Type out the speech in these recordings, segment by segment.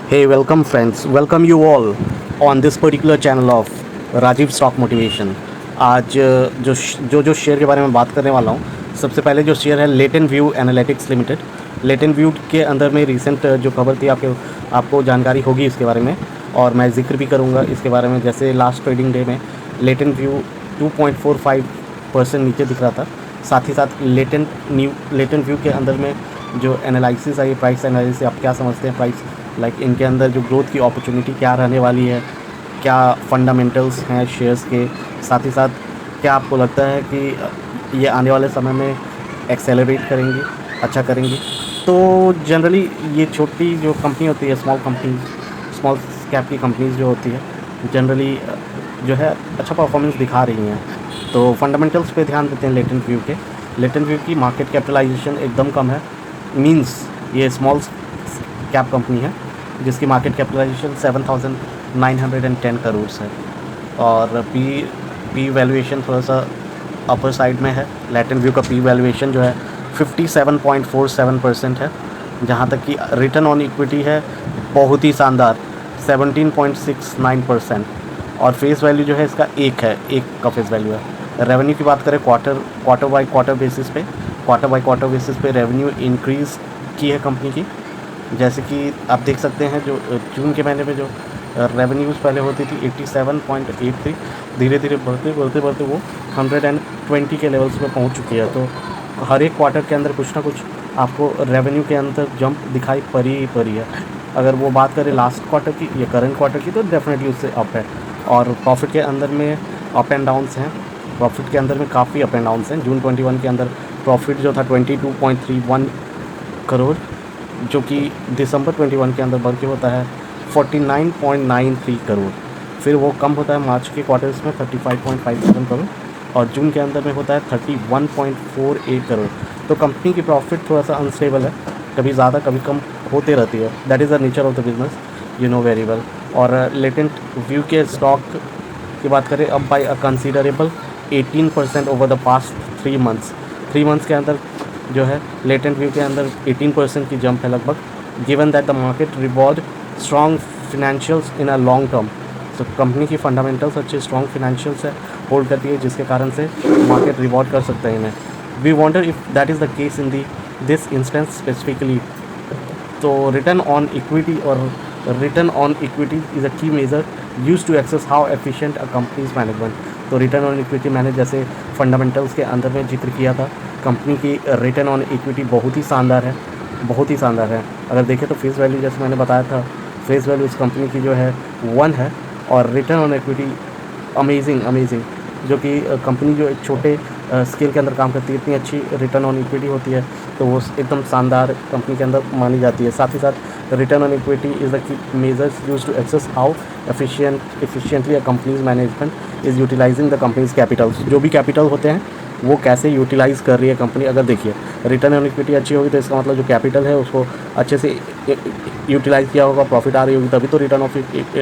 Hey, welcome friends. Welcome you all on this particular channel of Rajiv stock motivation. आज जो share के बारे में बात करने वाला हूँ, सबसे पहले जो शेयर है latent view analytics limited. Latent View के अंदर में रिसेंट जो खबर थी आपको जानकारी होगी इसके बारे में, और मैं जिक्र भी करूँगा इसके बारे में। जैसे लास्ट ट्रेडिंग डे में लेटेंट व्यू 2.45% नीचे दिख रहा था। साथ ही साथ लेटेंट व्यू के अंदर में जो एनालिसिस आई, प्राइस एनालिसिस, आप क्या समझते हैं प्राइस इनके अंदर जो ग्रोथ की अपॉर्चुनिटी क्या रहने वाली है, क्या फंडामेंटल्स हैं शेयर्स के, साथ ही साथ क्या आपको लगता है कि ये आने वाले समय में एक्सेलरेट करेंगी, अच्छा करेंगी। तो जनरली ये छोटी जो कंपनी होती है, स्मॉल कैप की कंपनीज जो होती है, जनरली जो है अच्छा परफॉर्मेंस दिखा रही हैं। तो फंडामेंटल्स पे ध्यान देते हैं लेटेंट व्यू की मार्केट कैपिटलाइजेशन एकदम कम है। मींस ये स्मॉल कैप कंपनी है जिसकी मार्केट कैपिटलाइजेशन 7,910 करोड़ है, और पी वैल्यूएशन थोड़ा सा अपर साइड में है। लेटेंट व्यू का पी वैल्यूएशन जो है 57.47% है, जहाँ तक कि रिटर्न ऑन इक्विटी है बहुत ही शानदार 17.69%, और फेस वैल्यू जो है इसका एक का फेस वैल्यू है। रेवेन्यू की बात करें क्वार्टर बाय क्वार्टर बेसिस पे रेवेन्यू इंक्रीज़ की है कंपनी की। जैसे कि आप देख सकते हैं जो जून के महीने में जो रेवेन्यूज़ पहले होती थी 87.83, धीरे धीरे बढ़ते वो 120 के लेवल्स में पहुंच चुकी है। तो हर एक क्वार्टर के अंदर कुछ ना कुछ आपको रेवेन्यू के अंदर जंप दिखाई पड़ी है। अगर वो बात करें लास्ट क्वार्टर की या करंट क्वार्टर की, तो डेफिनेटली उससे अप है। और प्रॉफिट के अंदर में अप एंड डाउन्स हैं, प्रॉफिट के अंदर में काफ़ी अप एंड डाउन्स हैं। जून 21 के अंदर प्रॉफिट जो था 22.31 करोड़, जो कि दिसंबर 21 के अंदर बढ़ के होता है 49.93 करोड़। फिर वो कम होता है मार्च के क्वार्टर्स में 35.57 करोड़, और जून के अंदर में होता है 31.48 करोड़। तो कंपनी की प्रॉफिट थोड़ा सा अनस्टेबल है, कभी ज़्यादा कभी कम होते रहती है। That is the nature of the business, you know very well. और लेटेंट व्यू के स्टॉक की बात करें अब by a considerable 18% over the past 3 months के अंदर जो है लेटेंट व्यू के अंदर 18% की जंप है लगभग। Given that the market reward strong financials in a long term, तो कंपनी की फंडामेंटल्स अच्छे स्ट्रॉन्ग फिनेंशियल्स है होल्ड करती है, जिसके कारण से मार्केट रिवॉर्ड कर सकते हैं इन्हें। We wonder if that is the case in this instance specifically. तो return on equity is a key measure use to access how efficient a company's management. तो रिटर्न ऑन इक्विटी मैंने जैसे fundamentals के अंदर में जिक्र किया था, कंपनी की रिटर्न ऑन इक्विटी बहुत ही शानदार है। अगर देखें तो फेस वैल्यू जैसे मैंने बताया था, फेस वैल्यू इस कंपनी की जो है 1 है, और रिटर्न ऑन इक्विटी अमेजिंग, जो कि कंपनी जो एक छोटे स्केल के अंदर काम करती है, इतनी अच्छी रिटर्न ऑन इक्विटी होती है, तो वो एकदम शानदार कंपनी के अंदर मानी जाती है। साथ ही साथ return on equity is the key measures use to access how efficiently a company's management is utilising the company's capitals. जो भी कैपिटल होते हैं वो कैसे यूटिलाइज़ कर रही है कंपनी। अगर देखिए रिटर्न ऑन इक्विटी अच्छी होगी तो इसका मतलब जो कैपिटल है उसको अच्छे से यूटिलाइज़ किया होगा, प्रॉफिट आ रही होगी, तभी तो रिटर्न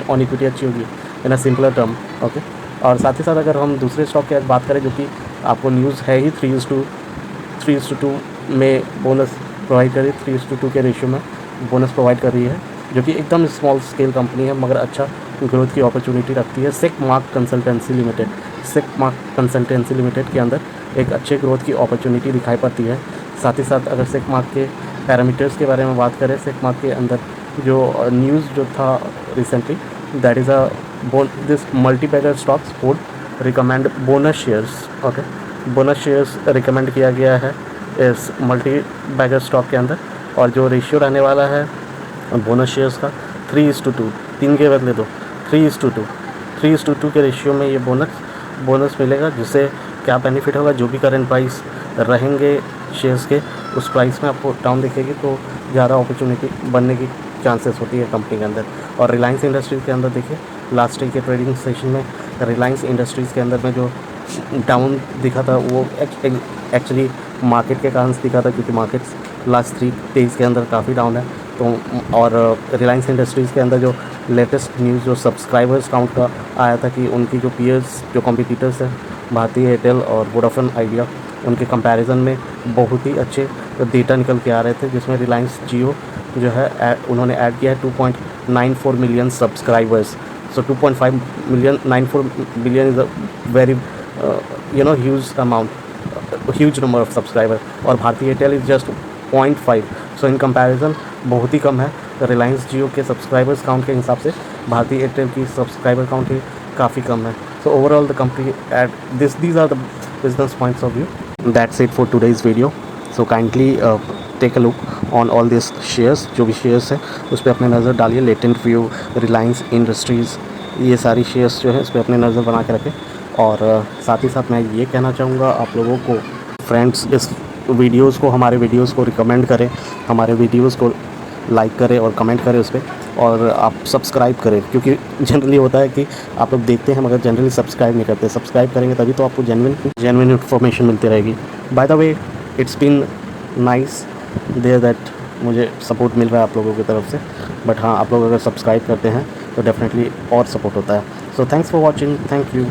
ऑन इक्विटी अच्छी होगी इन अ सिंपलर टर्म। ओके, और साथ ही साथ अगर हम दूसरे स्टॉक की बात करें, जो कि आपको न्यूज़ है ही 3:2 में बोनस प्रोवाइड कर रही है, 3:2 के रेशियो में बोनस प्रोवाइड कर रही है, जो कि एकदम स्मॉल स्केल कंपनी है मगर अच्छा ग्रोथ की अपॉर्चुनिटी रखती है। सेकमार्क कंसल्टेंसी लिमिटेड के अंदर एक अच्छे ग्रोथ की अपॉर्चुनिटी दिखाई पड़ती है। साथ ही साथ अगर सेकमार्क के पैरामीटर्स के बारे में बात करें, सेकमार्क के अंदर जो न्यूज़ जो था recently, that is this multibagger stocks would recommend bonus shares. Okay, bonus shares recommend किया गया है इस मल्टीबैगर स्टॉक के अंदर, और जो रेशियो रहने वाला है बोनस शेयर्स का 3:2, 3 के बदले 2, 3:2 के रेशियो में ये बोनस मिलेगा, जिससे क्या बेनिफिट होगा, जो भी करंट प्राइस रहेंगे शेयर्स के उस प्राइस में आपको डाउन दिखेगी, तो ज़्यादा अपॉर्चुनिटी बनने की चांसेस होती है कंपनी के अंदर। और रिलायंस इंडस्ट्रीज़ के अंदर देखिए, लास्ट डे के ट्रेडिंग सेशन में रिलायंस इंडस्ट्रीज़ के अंदर में जो डाउन दिखा था वो एक्चुअली मार्केट के कारण दिखा था, क्योंकि मार्केट्स लास्ट 3 डेज़ के अंदर काफ़ी डाउन है। तो और रिलायंस इंडस्ट्रीज़ के अंदर जो लेटेस्ट न्यूज़ जो सब्सक्राइबर्स काउंट का आया था कि उनकी जो पीयर्स जो कॉम्पिटिटर्स हैं भारती एयरटेल और वोडाफोन आइडिया, उनके कंपैरिजन में बहुत ही अच्छे डेटा निकल के आ रहे थे, जिसमें रिलायंस जियो जो है उन्होंने ऐड किया है 2.94 million subscribers. So 2.5 million, 94 million is a very huge amount, huge number of subscriber. और Bharti Airtel is just 0.5. So in comparison बहुत ही कम है. रिलायंस जियो के सब्सक्राइबर्स काउंट के हिसाब से भारती एयरटेल की सब्सक्राइबर काउंट ही काफ़ी कम है. So overall the company at these are the business points of view. That's it for today's video. So kindly take a look on all these shares. जो भी shares हैं उस पर अपने नज़र डालिए. लेटेंट व्यू, रिलायंस इंडस्ट्रीज़, ये सारी शेयर्स जो है उस पर अपने नज़र बना के रखें. और साथ ही साथ मैं ये कहना चाहूँगा आप लोगों को, फ्रेंड्स, इस वीडियोज़ को, हमारे वीडियोज़ को रिकमेंड करें, हमारे वीडियोज़ को लाइक करें और कमेंट करें उस पर, और आप सब्सक्राइब करें. क्योंकि जनरली होता है कि आप लोग देखते हैं मगर जनरली सब्सक्राइब नहीं करते. सब्सक्राइब करेंगे तभी तो आपको जेन्युइन इन्फॉर्मेशन मिलती रहेगी. By the way, it's been nice there that मुझे सपोर्ट मिल रहा है आप लोगों की तरफ से. बट हाँ, आप लोग अगर सब्सक्राइब करते हैं तो डेफिनेटली और सपोर्ट होता है. So thanks for watching. Thank you.